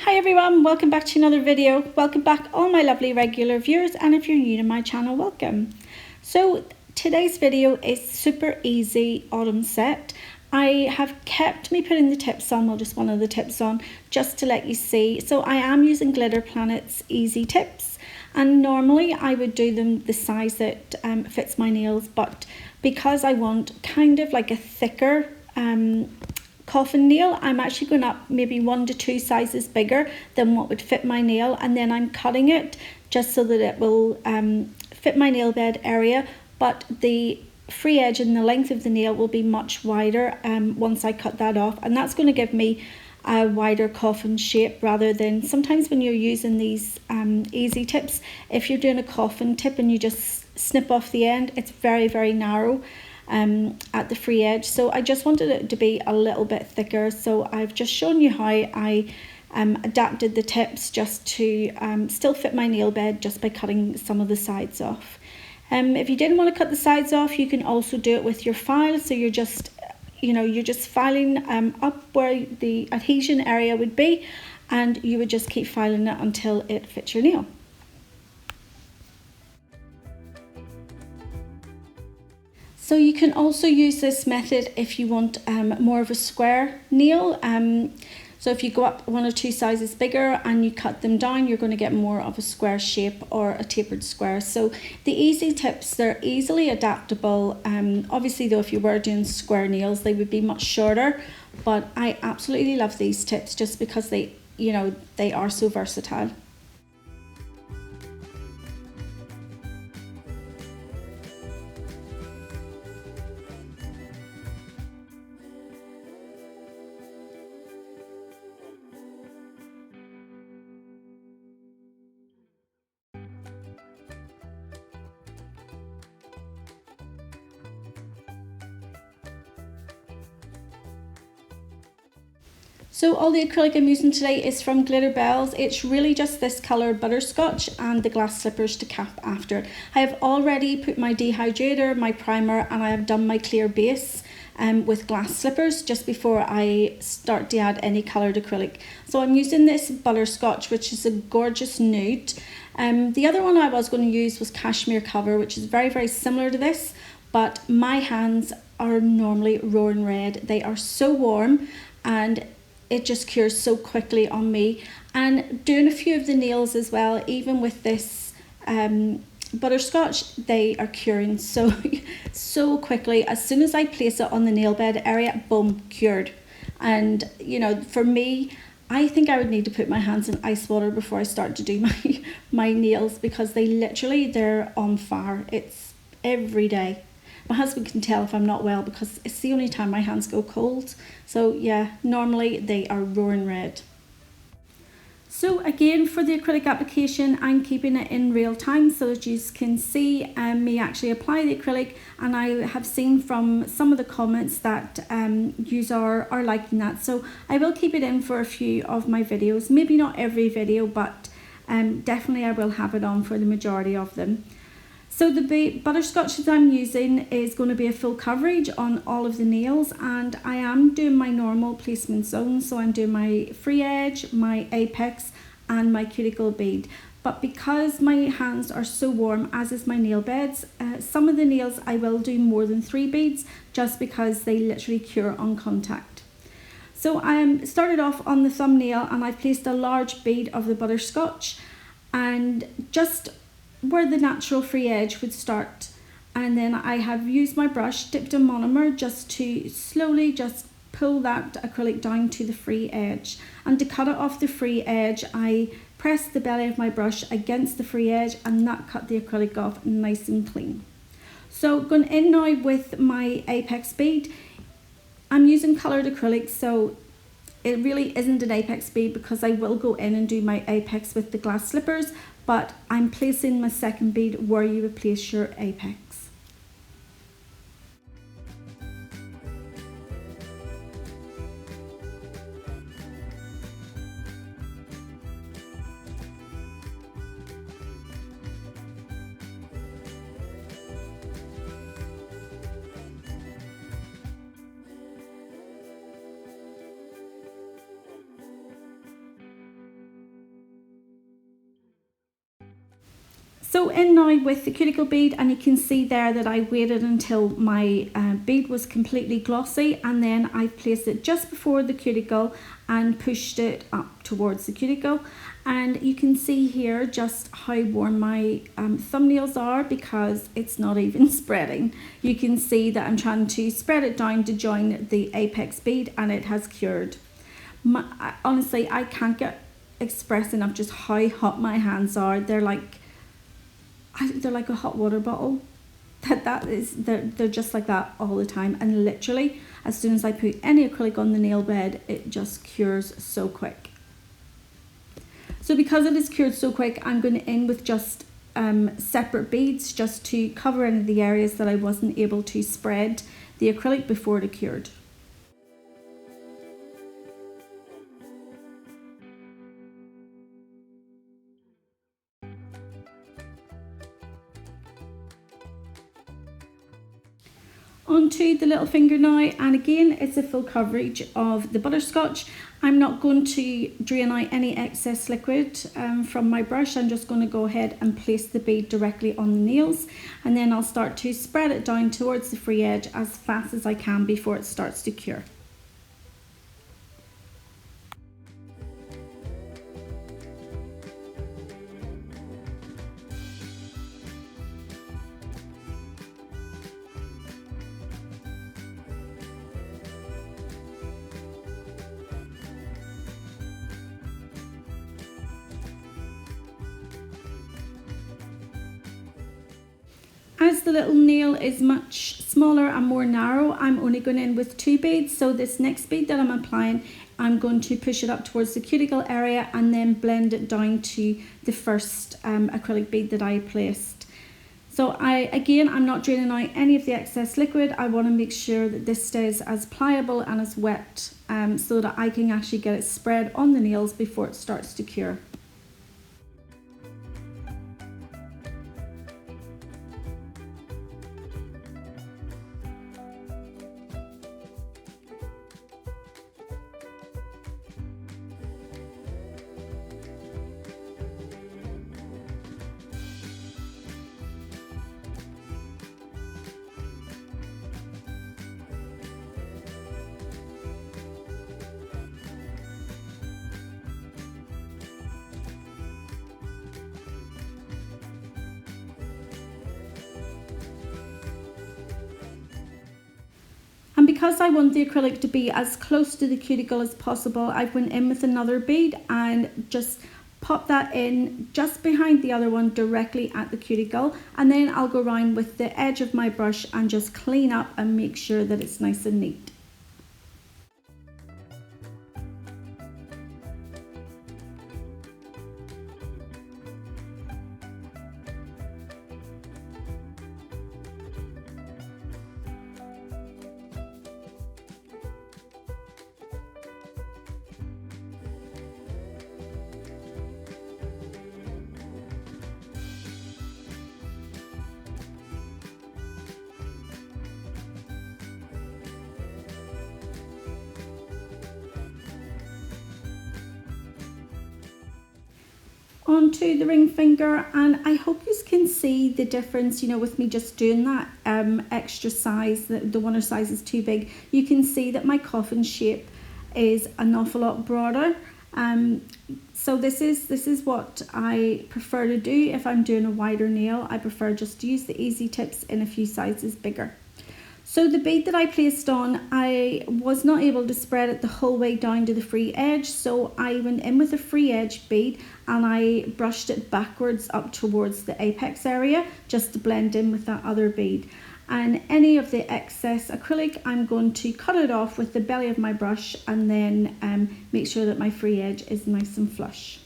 Hi everyone, welcome back to another video. Welcome back all my lovely regular viewers, and if you're new to my channel, welcome. So today's video is super easy autumn set. I have kept me putting the tips on, well just one of the tips on, just to let you see. So I am using Glitter Planet's easy tips, and normally I would do them the size that fits my nails, but because I want kind of like a thicker coffin nail, I'm actually going up maybe 1 to 2 sizes bigger than what would fit my nail, and then I'm cutting it just so that it will fit my nail bed area, but the free edge and the length of the nail will be much wider once I cut that off, and that's going to give me a wider coffin shape, rather than sometimes when you're using these easy tips, if you're doing a coffin tip and you just snip off the end, it's very narrow at the free edge. So I just wanted it to be a little bit thicker, so I've just shown you how I adapted the tips just to still fit my nail bed, just by cutting some of the sides off. If you didn't want to cut the sides off, you can also do it with your file, so you're just filing up where the adhesion area would be, and you would just keep filing it until it fits your nail. So you can also use this method if you want more of a square nail. So if you go up 1 or 2 sizes bigger and you cut them down, you're going to get more of a square shape or a tapered square. So the easy tips, they're easily adaptable. Obviously though, if you were doing square nails, they would be much shorter, but I absolutely love these tips just because they are so versatile. So all the acrylic I'm using today is from Glitterbels. It's really just this colour Butterscotch and the glass slippers to cap after it. I have already put my dehydrator, my primer, and I have done my clear base with glass slippers just before I start to add any coloured acrylic. So I'm using this Butterscotch, which is a gorgeous nude. The other one I was going to use was Cashmere Cover, which is very similar to this, but my hands are normally roaring red. They are so warm and it just cures so quickly on me. And doing a few of the nails as well, even with this Butterscotch, they are curing so quickly. As soon as I place it on the nail bed area, boom, cured. And for me, I think I would need to put my hands in ice water before I start to do my nails, because they're on fire. It's every day. My husband can tell if I'm not well because it's the only time my hands go cold. So yeah, normally they are roaring red. So again, for the acrylic application, I'm keeping it in real time so that you can see me actually apply the acrylic, and I have seen from some of the comments that you are liking that. So I will keep it in for a few of my videos, maybe not every video, but definitely I will have it on for the majority of them. So the Butterscotch that I'm using is going to be a full coverage on all of the nails, and I am doing my normal placement zones. So I'm doing my free edge, my apex, and my cuticle bead. But because my hands are so warm, as is my nail beds, some of the nails I will do more than 3 beads, just because they literally cure on contact. So I started off on the thumbnail, and I placed a large bead of the Butterscotch, and just where the natural free edge would start, and then I have used my brush dipped in monomer just to slowly just pull that acrylic down to the free edge. And to cut it off the free edge, I press the belly of my brush against the free edge, and that cut the acrylic off nice and clean. So going in now with my apex bead, I'm using coloured acrylic, so it really isn't an apex bead because I will go in and do my apex with the glass slippers, but I'm placing my second bead where you would place your apex. So in now with the cuticle bead, and you can see there that I waited until my bead was completely glossy, and then I placed it just before the cuticle and pushed it up towards the cuticle. And you can see here just how worn my thumbnails are, because it's not even spreading. You can see that I'm trying to spread it down to join the apex bead, and it has cured. Honestly, I can't express enough just how hot my hands are. They're like a hot water bottle. They're just like that all the time, and literally as soon as I put any acrylic on the nail bed, it just cures so quick. So because it is cured so quick, I'm going to end with just separate beads just to cover any of the areas that I wasn't able to spread the acrylic before it cured. Onto the little finger now, and again it's a full coverage of the butterscotch. I'm not going to drain out any excess liquid from my brush. I'm just going to go ahead and place the bead directly on the nails, and then I'll start to spread it down towards the free edge as fast as I can before it starts to cure. As the little nail is much smaller and more narrow, I'm only going in with 2 beads. So this next bead that I'm applying, I'm going to push it up towards the cuticle area and then blend it down to the first acrylic bead that I placed. So I'm not draining out any of the excess liquid. I want to make sure that this stays as pliable and as wet so that I can actually get it spread on the nails before it starts to cure. And because I want the acrylic to be as close to the cuticle as possible, I went in with another bead and just pop that in just behind the other one directly at the cuticle, and then I'll go around with the edge of my brush and just clean up and make sure that it's nice and neat. Onto the ring finger, and I hope you can see the difference, with me just doing that extra size, the one size is too big. You can see that my coffin shape is an awful lot broader. So this is what I prefer to do. If I'm doing a wider nail, I prefer just to use the easy tips in a few sizes bigger. So the bead that I placed on, I was not able to spread it the whole way down to the free edge, so I went in with a free edge bead and I brushed it backwards up towards the apex area just to blend in with that other bead. And any of the excess acrylic, I'm going to cut it off with the belly of my brush and then make sure that my free edge is nice and flush.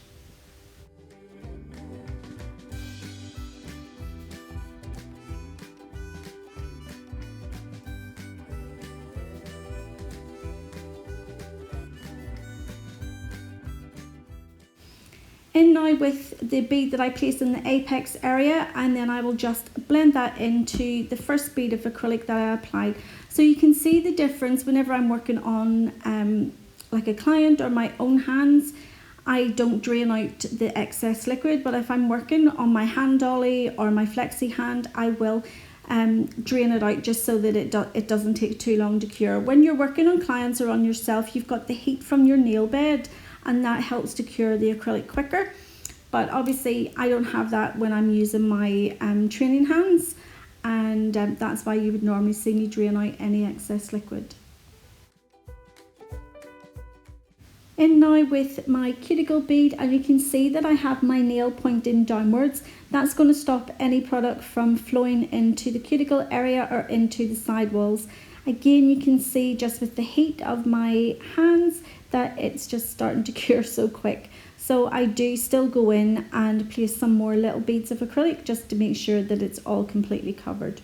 In now with the bead that I placed in the apex area, and then I will just blend that into the first bead of acrylic that I applied. So you can see the difference whenever I'm working on like a client or my own hands. I don't drain out the excess liquid, but if I'm working on my hand dolly or my flexi hand, I will drain it out just so that it doesn't take too long to cure. When you're working on clients or on yourself, you've got the heat from your nail bed, and that helps to cure the acrylic quicker. But obviously I don't have that when I'm using my training hands, and that's why you would normally see me drain out any excess liquid. In now with my cuticle bead, and you can see that I have my nail pointing downwards. That's going to stop any product from flowing into the cuticle area or into the side walls. Again, you can see just with the heat of my hands that it's just starting to cure so quick. So I do still go in and place some more little beads of acrylic just to make sure that it's all completely covered.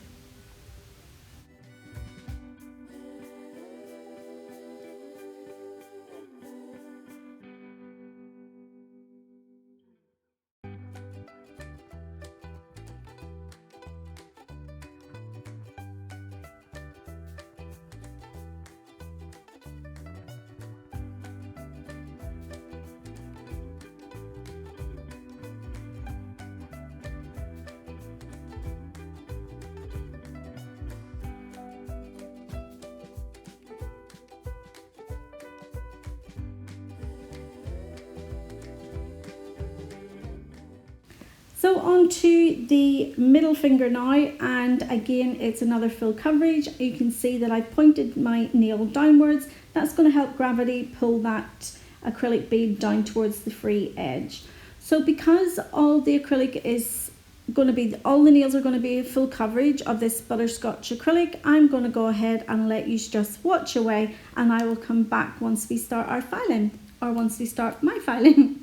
So on to the middle finger now, and again it's another full coverage. You can see that I pointed my nail downwards. That's going to help gravity pull that acrylic bead down towards the free edge. So because all the acrylic is going to be, all the nails are going to be full coverage of this Butterscotch acrylic, I'm going to go ahead and let you just watch away, and I will come back once we start our filing, or once we start my filing.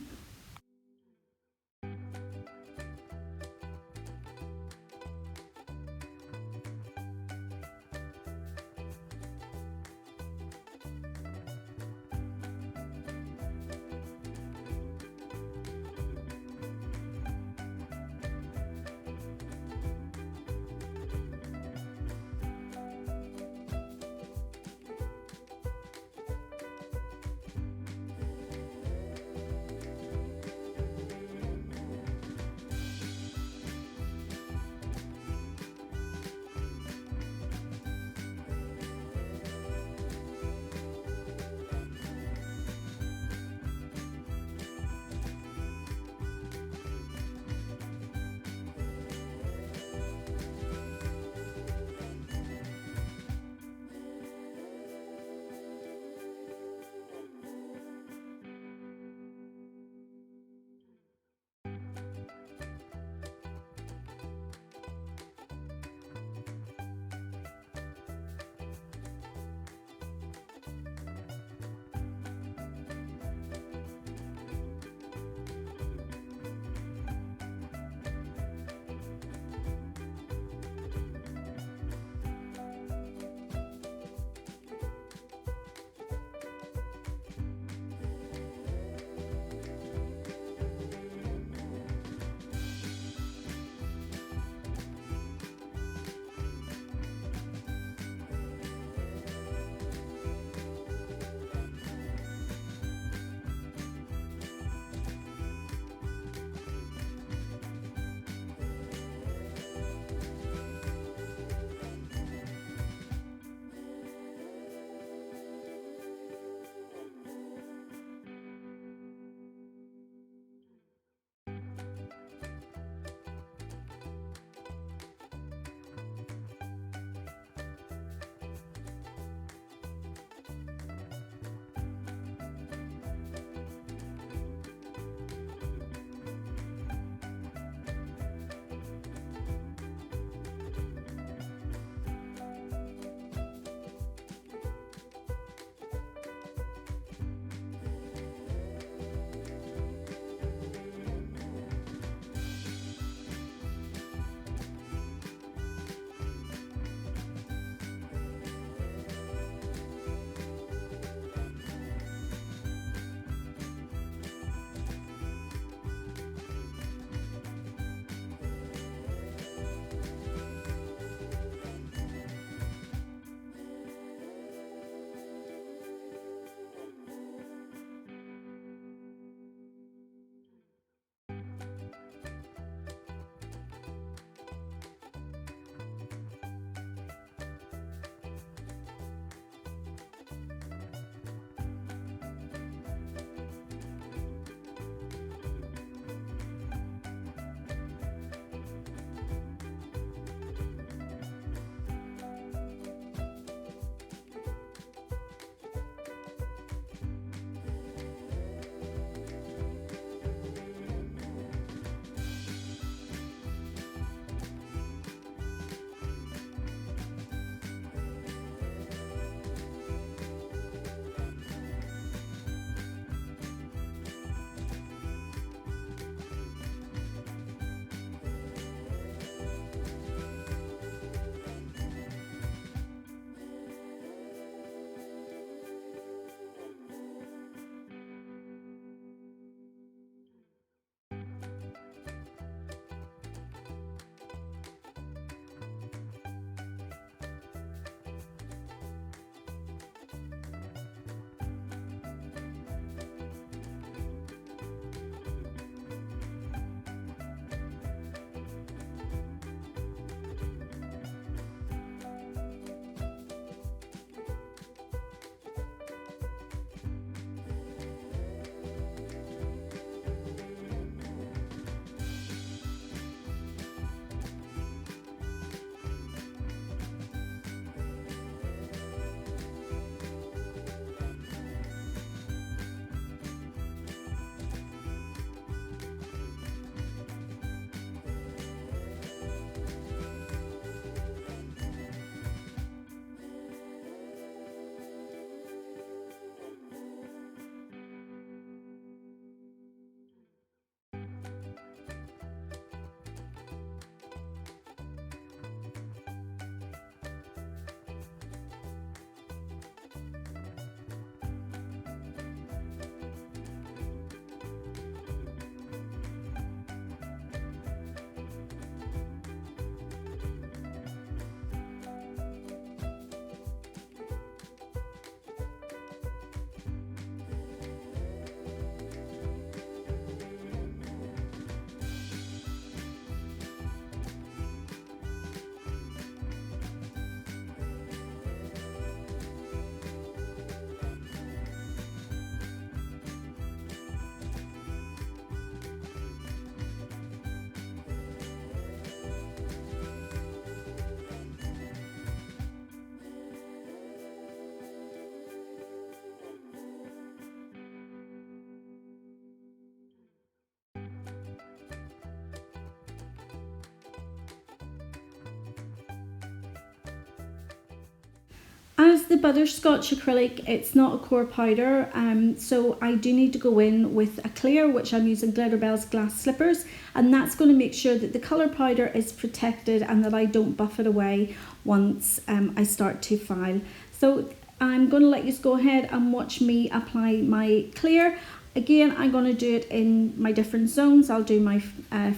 As the Butterscotch acrylic, it's not a core powder, so I do need to go in with a clear, which I'm using Glitterbels glass slippers, and that's going to make sure that the colour powder is protected and that I don't buff it away once I start to file. So I'm going to let you go ahead and watch me apply my clear. Again, I'm going to do it in my different zones. I'll do my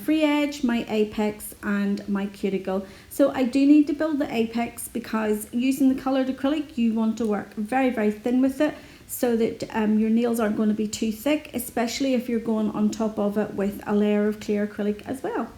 free edge, my apex and my cuticle. So I do need to build the apex because using the coloured acrylic, you want to work very, very thin with it so that your nails aren't going to be too thick, especially if you're going on top of it with a layer of clear acrylic as well.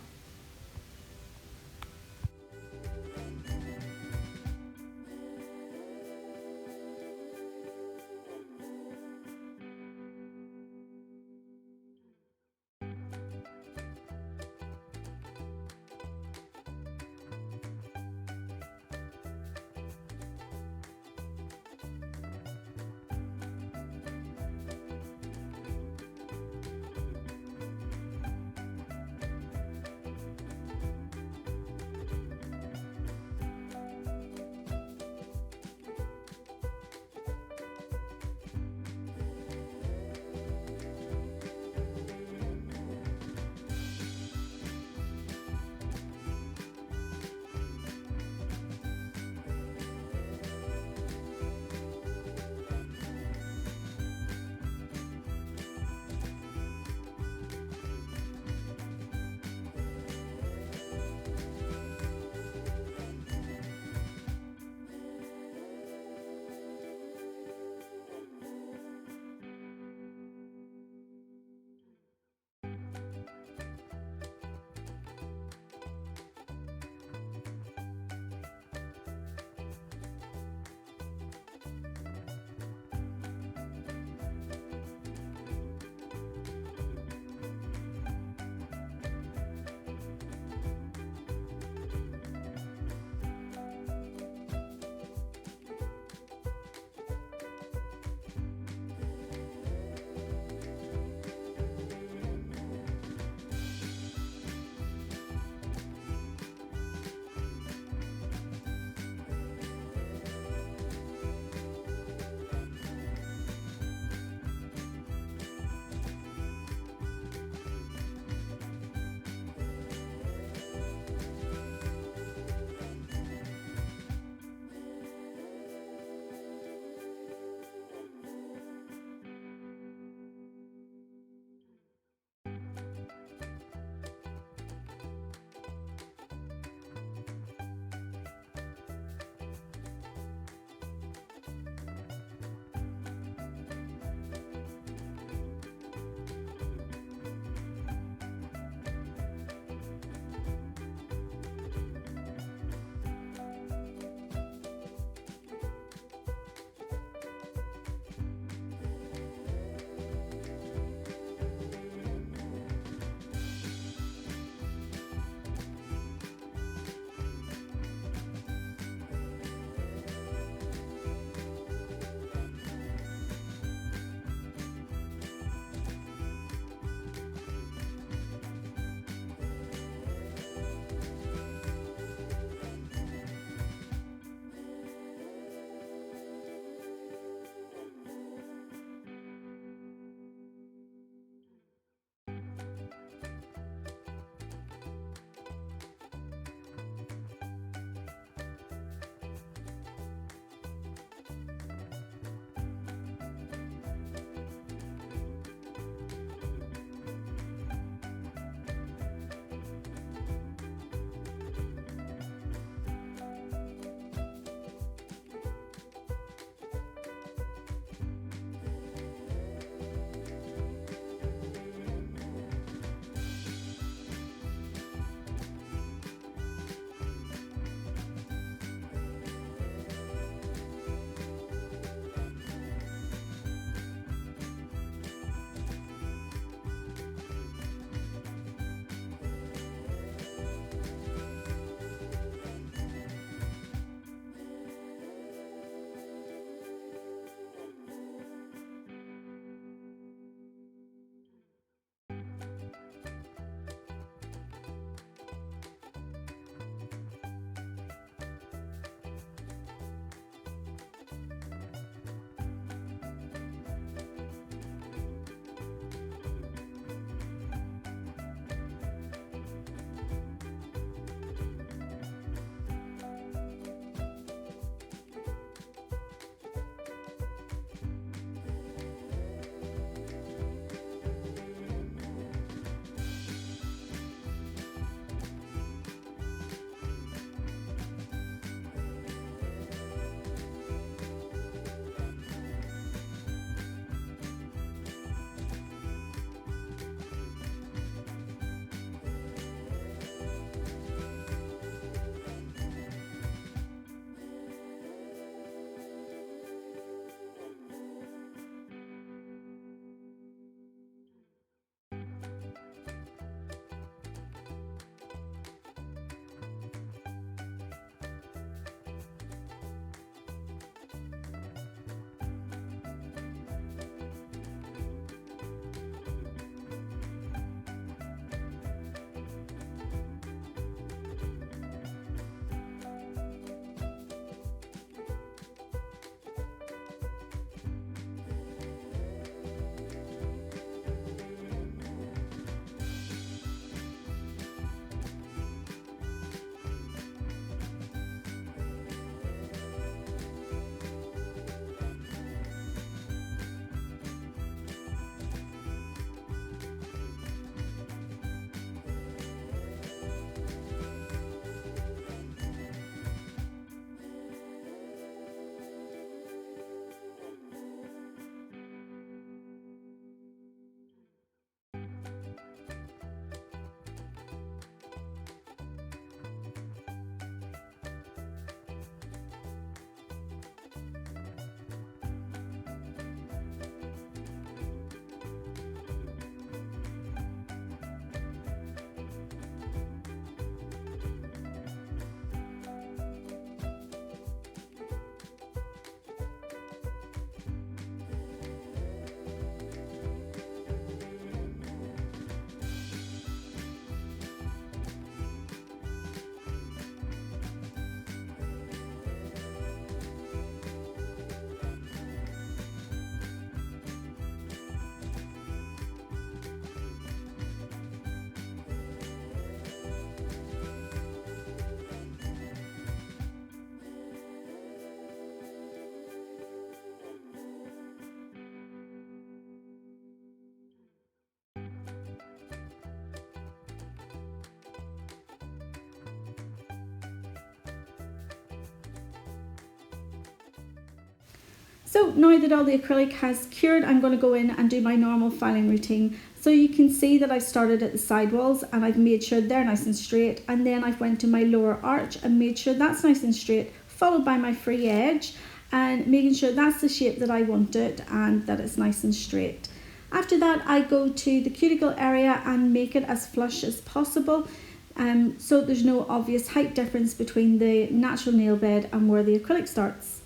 So now that all the acrylic has cured, I'm going to go in and do my normal filing routine. So you can see that I've started at the side walls and I've made sure they're nice and straight, and then I've went to my lower arch and made sure that's nice and straight, followed by my free edge and making sure that's the shape that I want it and that it's nice and straight. After that, I go to the cuticle area and make it as flush as possible, so there's no obvious height difference between the natural nail bed and where the acrylic starts.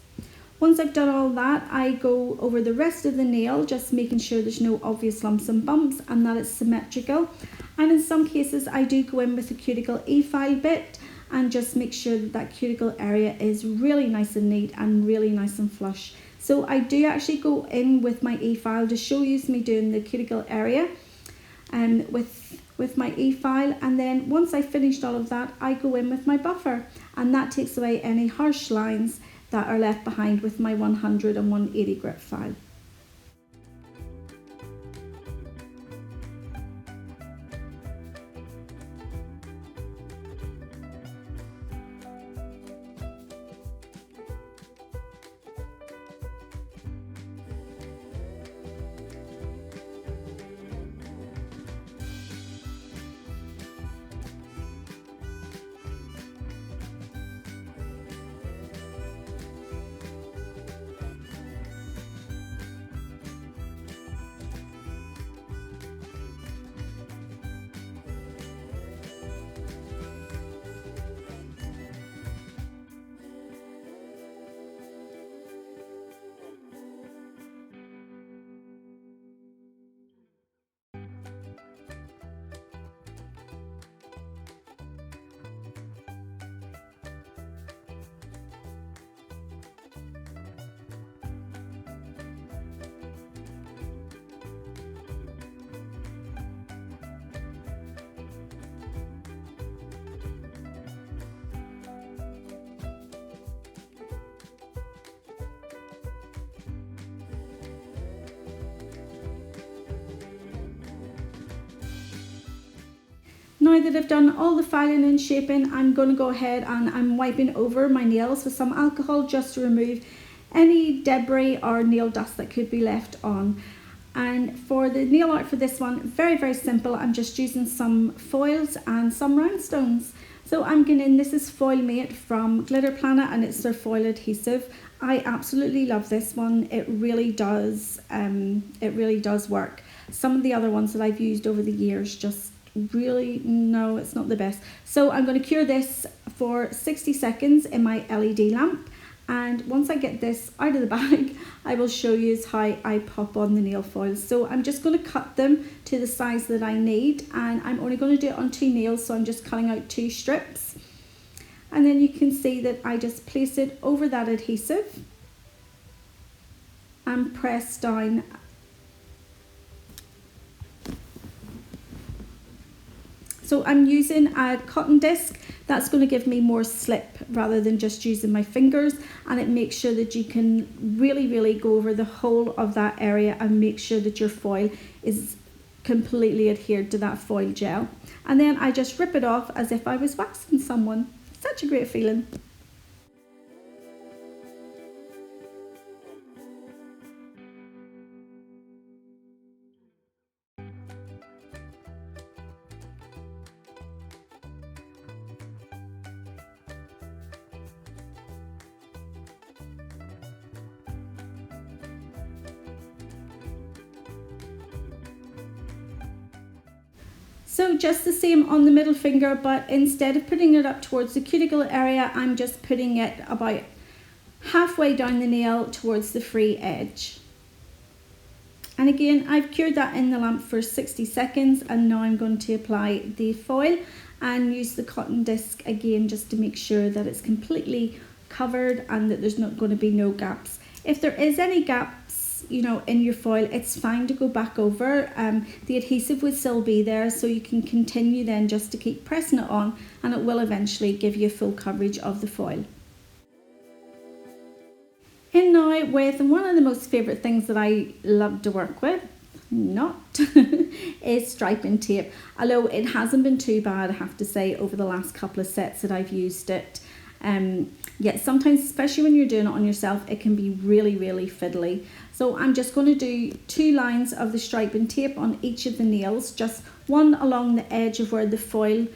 Once I've done all that, I go over the rest of the nail, just making sure there's no obvious lumps and bumps and that it's symmetrical. And in some cases, I do go in with the cuticle e-file bit and just make sure that that cuticle area is really nice and neat and really nice and flush. So I do actually go in with my e-file to show you me doing the cuticle area with my e-file, and then once I finished all of that, I go in with my buffer, and that takes away any harsh lines that are left behind with my 100 and 180 grit file. Now that I've done all the filing and shaping, I'm going to go ahead and I'm wiping over my nails with some alcohol just to remove any debris or nail dust that could be left on. And for the nail art for this one, very, very simple. I'm just using some foils and some rhinestones. So I'm going in, this is Foil Mate from Glitter Planet and it's their foil adhesive. I absolutely love this one. It really does work. Some of the other ones that I've used over the years just really, no, it's not the best. So I'm going to cure this for 60 seconds in my LED lamp, and once I get this out of the bag I will show you how I pop on the nail foils. So I'm just going to cut them to the size that I need, and I'm only going to do it on 2 nails, so I'm just cutting out 2 strips, and then you can see that I just place it over that adhesive and press down. So I'm using a cotton disc that's going to give me more slip rather than just using my fingers, and it makes sure that you can really go over the whole of that area and make sure that your foil is completely adhered to that foil gel. And then I just rip it off as if I was waxing someone. Such a great feeling. So just the same on the middle finger, but instead of putting it up towards the cuticle area, I'm just putting it about halfway down the nail towards the free edge. And again, I've cured that in the lamp for 60 seconds, and now I'm going to apply the foil and use the cotton disc again just to make sure that it's completely covered and that there's not going to be no gaps. If there is any gaps, you know, in your foil, it's fine to go back over. The adhesive will still be there, so you can continue then just to keep pressing it on, and it will eventually give you full coverage of the foil. In now with one of the most favourite things that I love to work with, is striping tape. Although it hasn't been too bad, I have to say, over the last couple of sets that I've used it. Yeah, sometimes, especially when you're doing it on yourself, it can be really, really fiddly. So I'm just going to do 2 lines of the striping tape on each of the nails, just one along the edge of where the foil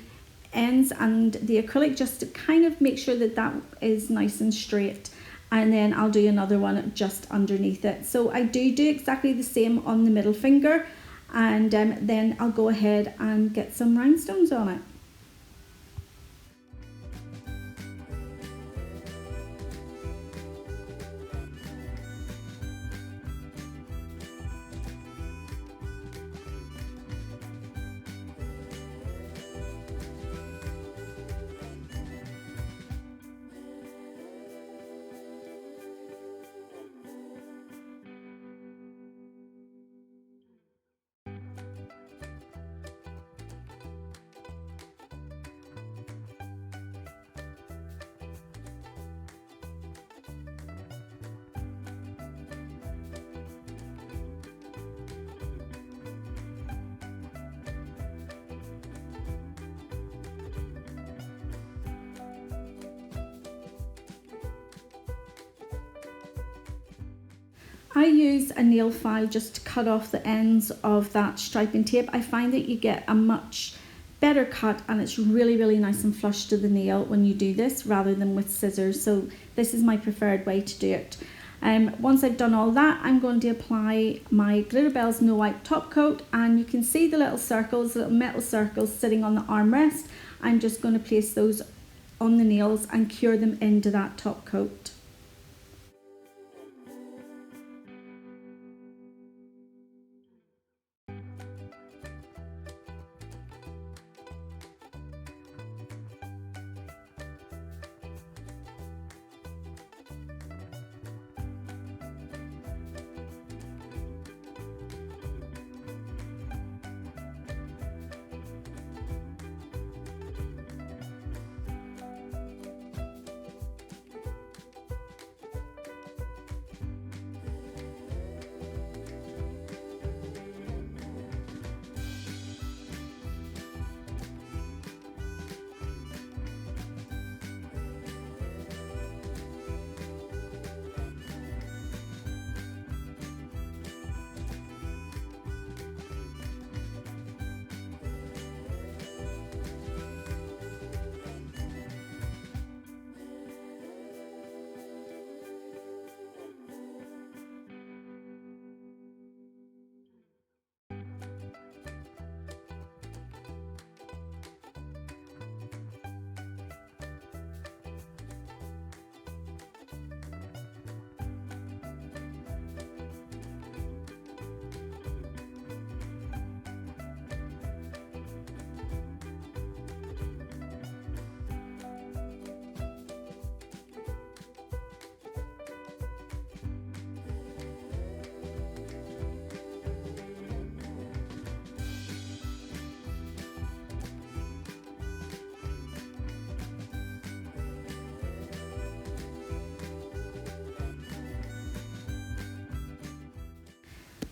ends and the acrylic, just to kind of make sure that that is nice and straight. And then I'll do another one just underneath it. So I do exactly the same on the middle finger, and then I'll go ahead and get some rhinestones on it. I use a nail file just to cut off the ends of that striping tape. I find that you get a much better cut, and it's really, really nice and flush to the nail when you do this rather than with scissors. So this is my preferred way to do it. Once I've done all that, I'm going to apply my Glitterbels No Wipe top coat, and you can see the little circles, little metal circles sitting on the armrest. I'm just going to place those on the nails and cure them into that top coat.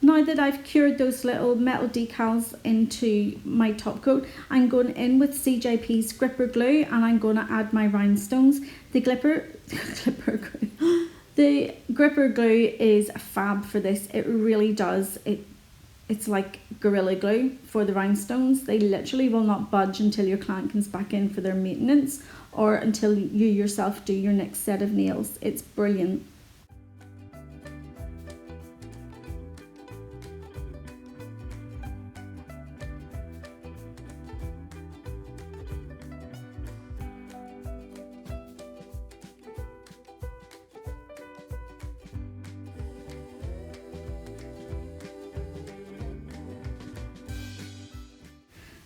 Now that I've cured those little metal decals into my top coat, I'm going in with CJP's gripper glue, and I'm going to add my rhinestones. The gripper glue is fab for this. It really does. It's like Gorilla Glue for the rhinestones. They literally will not budge until your client comes back in for their maintenance, or until you yourself do your next set of nails. It's brilliant.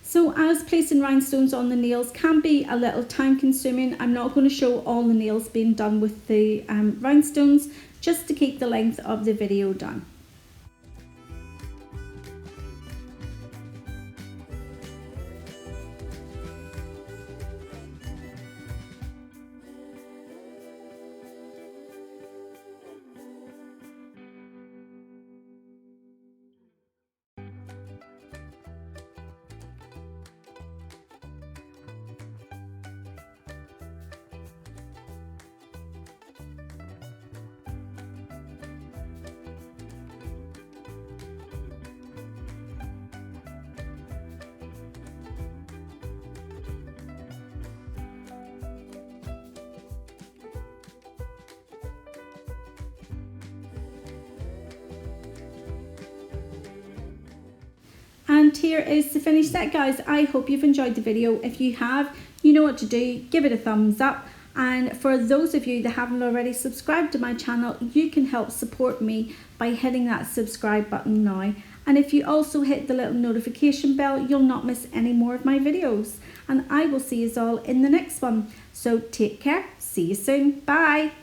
So as placing rhinestones on the nails can be a little time consuming, I'm not going to show all the nails being done with the rhinestones, just to keep the length of the video down. And here is the finished set, guys. I hope you've enjoyed the video. If you have, you know what to do. Give it a thumbs up. And for those of you that haven't already subscribed to my channel, you can help support me by hitting that subscribe button now. And if you also hit the little notification bell, you'll not miss any more of my videos. And I will see you all in the next one. So take care. See you soon. Bye.